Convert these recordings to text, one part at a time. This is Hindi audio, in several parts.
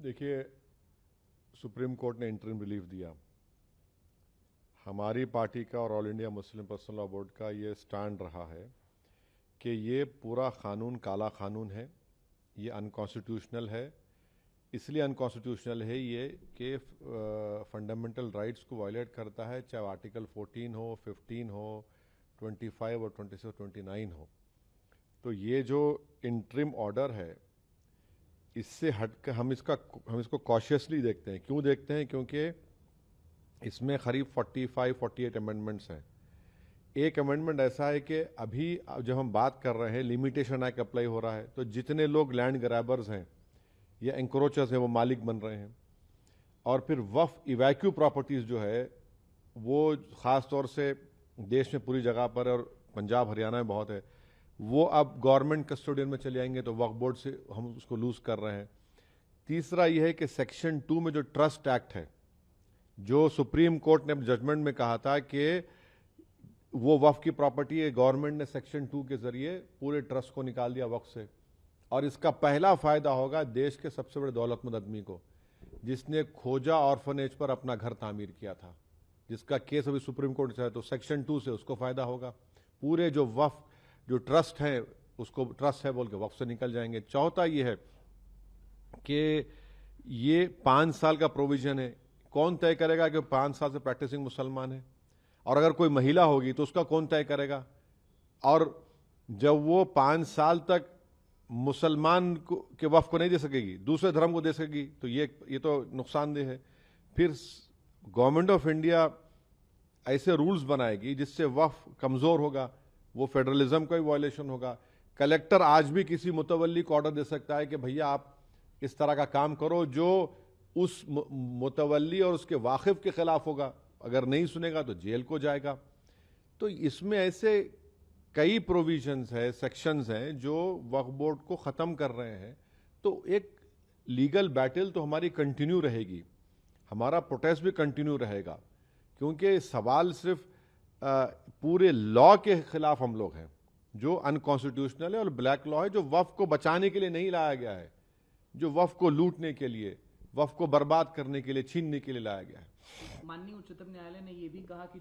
देखिए, सुप्रीम कोर्ट ने इंटरिम रिलीफ दिया। हमारी पार्टी का और all India Muslim personal law board का ये स्टैंड रहा है कि ये पूरा कानून काला कानून है, ये अनकॉन्स्टिट्यूशनल है। इसलिए अनकॉन्स्टिट्यूशनल है ये कि फंडामेंटल राइट्स को वायलेट करता है, चाहे आर्टिकल 14 हो, 15 हो, 25 और 26, 29 हो। तो ये जो इंटरिम ऑर्डर है, इससे हटकर हम इसको कॉशियसली देखते हैं। क्यों देखते हैं? क्योंकि इसमें करीब 45-48 अमेंडमेंट्स हैं। एक अमेंडमेंट ऐसा है कि अभी जब हम बात कर रहे हैं, लिमिटेशन एक्ट अप्लाई हो रहा है, तो जितने लोग लैंड ग्रैबर्स हैं या एंक्रोचर्स हैं वो मालिक बन रहे हैं। और फिर वफ़ इवैक्यू प्रॉपर्टीज़ जो है वो ख़ास तौर से देश में पूरी जगह पर और पंजाब हरियाणा में बहुत है, वो अब गवर्नमेंट कस्टोडियन में चले जाएंगे, तो वक्फ बोर्ड से हम उसको लूज़ कर रहे हैं। तीसरा ये है कि सेक्शन 2 में जो ट्रस्ट एक्ट है, जो सुप्रीम कोर्ट ने जजमेंट में कहा था कि वो वक्फ की प्रॉपर्टी है, गवर्नमेंट ने सेक्शन 2 के जरिए पूरे ट्रस्ट को निकाल दिया वक्फ से। और इसका पहला फायदा होगा देश के सबसे बड़े दौलतमंद आदमी को, जिसने खोजा ऑर्फनेज पर अपना घर तामीर किया था, जिसका केस अभी सुप्रीम कोर्ट से है, तो सेक्शन 2 से उसको फायदा होगा। पूरे जो वक्फ जो ट्रस्ट है उसको ट्रस्ट है बोल के वक्फ से निकल जाएंगे। चौथा ये है कि ये 5 साल का प्रोविजन है। कौन तय करेगा कि 5 साल से प्रैक्टिसिंग मुसलमान है? और अगर कोई महिला होगी तो उसका कौन तय करेगा? और जब वो 5 साल तक मुसलमान के वक्फ को नहीं दे सकेगी, दूसरे धर्म को दे सकेगी, तो ये तो नुकसानदेह है। फिर गवर्नमेंट ऑफ इंडिया ऐसे रूल्स बनाएगी जिससे वक्फ कमजोर होगा, वो फेडरलिज्म का भी वायलेशन होगा। कलेक्टर आज भी किसी मुतवल्ली को ऑर्डर दे सकता है कि भैया आप इस तरह का काम करो, जो उस मुतवल्ली और उसके वाकिफ के खिलाफ होगा। अगर नहीं सुनेगा तो जेल को जाएगा। तो इसमें ऐसे कई प्रोविजंस है, सेक्शंस हैं जो वक्फ बोर्ड को ख़त्म कर रहे हैं। तो एक लीगल बैटल तो हमारी कंटिन्यू रहेगी, हमारा प्रोटेस्ट भी कंटिन्यू रहेगा, क्योंकि सवाल सिर्फ पूरे लॉ के खिलाफ हम लोग हैं जो अनकॉन्स्टिट्यूशनल है और ब्लैक लॉ है, जो वक्फ को बचाने के लिए नहीं लाया गया है, जो वक्फ को लूटने के लिए, वक्फ को बर्बाद करने के लिए, छीनने के लिए लाया गया है। माननीय उच्चतम न्यायालय ने यह भी कहा कि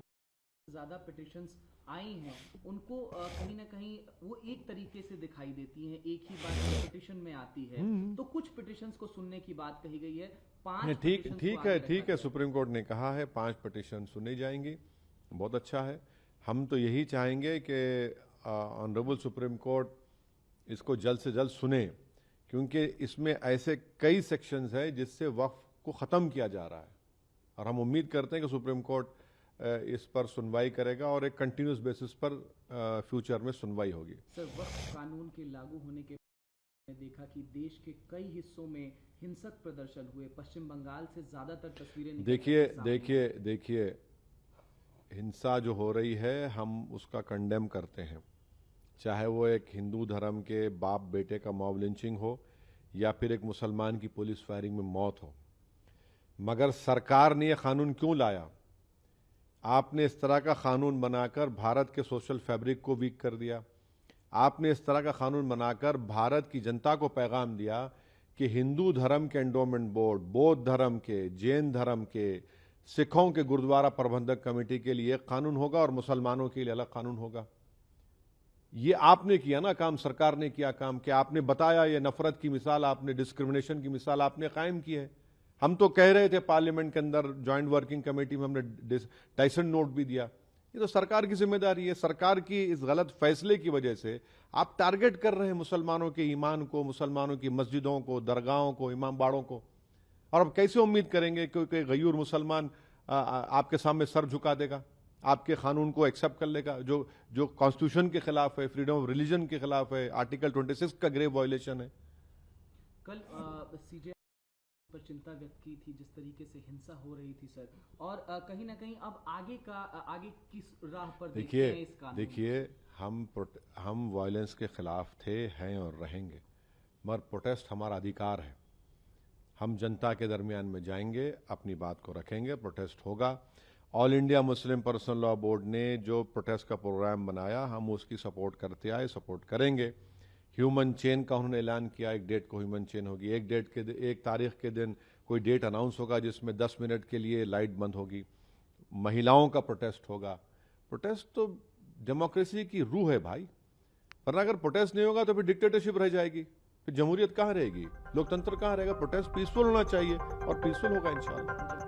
ज्यादा पिटिशंस आई हैं उनको कहीं ना कहीं वो एक तरीके से दिखाई देती हैं, एक ही बात पिटिशन में आती है। तो कुछ पिटिशंस को सुनने की बात कही गई है। 5 ठीक है, सुप्रीम कोर्ट ने कहा है 5 पिटिशन सुनी जाएंगी, बहुत अच्छा है। हम तो यही चाहेंगे कि ऑनरेबल सुप्रीम कोर्ट इसको जल्द से जल्द सुने, क्योंकि इसमें ऐसे कई सेक्शंस हैं जिससे वक्फ को ख़त्म किया जा रहा है। और हम उम्मीद करते हैं कि सुप्रीम कोर्ट इस पर सुनवाई करेगा और एक कंटिन्यूस बेसिस पर फ्यूचर में सुनवाई होगी। सर, वक्फ कानून के लागू होने के बाद देखा कि देश के कई हिस्सों में हिंसक प्रदर्शन हुए। पश्चिम बंगाल से ज्यादातर तस्वीरें देखिए हिंसा जो हो रही है हम उसका कंडेम करते हैं, चाहे वो एक हिंदू धर्म के बाप बेटे का मॉब लिंचिंग हो या फिर एक मुसलमान की पुलिस फायरिंग में मौत हो। मगर सरकार ने यह कानून क्यों लाया? आपने इस तरह का कानून बनाकर भारत के सोशल फैब्रिक को वीक कर दिया। आपने इस तरह का कानून बनाकर भारत की जनता को पैगाम दिया कि हिंदू धर्म के एंडोमेंट बोर्ड, बौद्ध धर्म के, जैन धर्म के, सिखों के गुरुद्वारा प्रबंधक कमेटी के लिए कानून होगा और मुसलमानों के लिए अलग कानून होगा। ये आपने किया ना काम, सरकार ने किया काम कि आपने बताया, ये नफरत की मिसाल आपने, डिस्क्रिमिनेशन की मिसाल आपने कायम की है। हम तो कह रहे थे पार्लियामेंट के अंदर जॉइंट वर्किंग कमेटी में हमने टाइसन नोट भी दिया। ये तो सरकार की जिम्मेदारी है। सरकार की इस गलत फैसले की वजह से आप टारगेट कर रहे हैं मुसलमानों के ईमान को, मुसलमानों की मस्जिदों को, दरगाहों को, इमाम बाड़ों को। और अब कैसे उम्मीद करेंगे कि कोई गयूर मुसलमान आपके सामने सर झुका देगा, आपके कानून को एक्सेप्ट कर लेगा, जो कॉन्स्टिट्यूशन के खिलाफ है, फ्रीडम ऑफ रिलीजन के खिलाफ है, आर्टिकल 26 का ग्रेव वायलेशन है। कल सीजे पर चिंता व्यक्त की थी जिस तरीके से हिंसा हो रही थी सर, और कहीं ना कहीं अब आगे किस राह पर देखिए हम वायलेंस के खिलाफ थे, हैं और रहेंगे, मगर प्रोटेस्ट हमारा अधिकार है। हम जनता के दरमियान में जाएंगे, अपनी बात को रखेंगे, प्रोटेस्ट होगा। All India Muslim personal law board ने जो प्रोटेस्ट का प्रोग्राम बनाया, हम उसकी सपोर्ट करते आए, सपोर्ट करेंगे, ह्यूमन चेन का उन्होंने ऐलान किया, एक डेट को ह्यूमन चेन होगी, एक तारीख के दिन कोई डेट अनाउंस होगा जिसमें 10 मिनट के लिए लाइट बंद होगी, महिलाओं का प्रोटेस्ट होगा। प्रोटेस्ट तो डेमोक्रेसी की रूह है भाई, वरना अगर प्रोटेस्ट नहीं होगा तो फिर डिक्टेटरशिप रह जाएगी, फिर जमहूरियत कहाँ रहेगी, लोकतंत्र कहाँ रहेगा। प्रोटेस्ट पीसफुल होना चाहिए और पीसफुल होगा इंशाल्लाह।